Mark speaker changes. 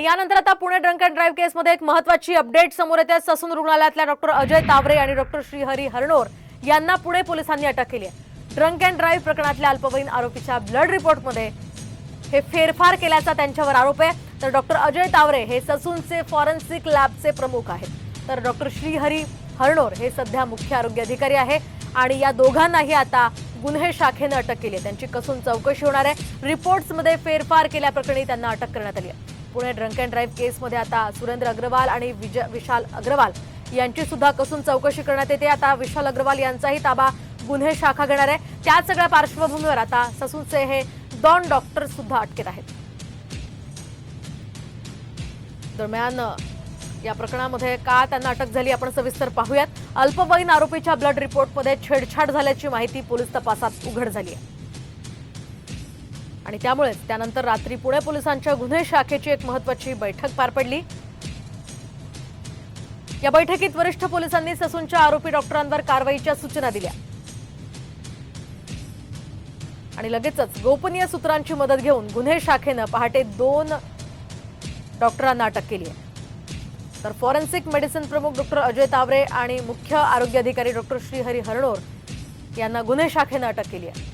Speaker 1: आणि यानंतर आता पुणे ड्रंक अँड ड्राईव्ह केसमध्ये एक महत्त्वाची अपडेट समोर येते। ससून रुग्णालयातल्या डॉक्टर अजय तावरे आणि डॉक्टर श्रीहरी हरणोर यांना पुणे पोलिसांनी अटक केली आहे। ड्रंक अँड ड्राईव्ह प्रकरणातल्या अल्पवयीन आरोपीच्या ब्लड रिपोर्टमध्ये हे फेरफार केल्याचा त्यांच्यावर आरोप आहे। तर डॉक्टर अजय तावरे हे ससूनचे फॉरेन्सिक लॅबचे प्रमुख आहेत, तर डॉक्टर श्रीहरी हरणोर हे सध्या मुख्य आरोग्य अधिकारी आहे आणि या दोघांनाही आता गुन्हे शाखेने अटक केली आहे। त्यांची कसून चौकशी होणार आहे। रिपोर्ट्समध्ये फेरफार केल्याप्रकरणी त्यांना अटक करण्यात आली आहे। पुणे ड्रंक अँड ड्राईव्ह केसमध्ये आता सुरेंद्र अग्रवाल आणि विशाल अग्रवाल यांची सुद्धा कसून चौकशी करण्यात येते। आता विशाल अग्रवाल यांचाही ताबा गुन्हे शाखा घेणार आहे। त्या सगळ्या पार्श्वभूमीवर आता ससूनचे हे 2 डॉक्टर सुद्धा अटकेत आहेत। दरम्यान या प्रकरणामध्ये का त्यांना अटक झाली आपण सविस्तर पाहूयात। अल्पवयीन आरोपीच्या ब्लड रिपोर्टमध्ये छेडछाड झाल्याची माहिती पोलीस तपासात उघड झाली आहे आणि त्यामुळे त्यानंतर रात्री पुणे पोलिसांच्या गुन्हे शाखेची एक महत्त्वाची बैठक पार पडली। या बैठकीत वरिष्ठ पोलिसांनी ससूनच्या आरोपी डॉक्टरांवर कारवाईच्या सूचना दिल्या आणि लगेचच गोपनीय सूत्रांची मदत घेऊन गुन्हे शाखेने पहाटे 2 डॉक्टरांना अटक केली आहे। तर फॉरेन्सिक मेडिसिन प्रमुख डॉक्टर अजय तावरे आणि मुख्य आरोग्य अधिकारी डॉक्टर श्रीहरी हरणोर यांना गुन्हे शाखेने अटक केली आहे।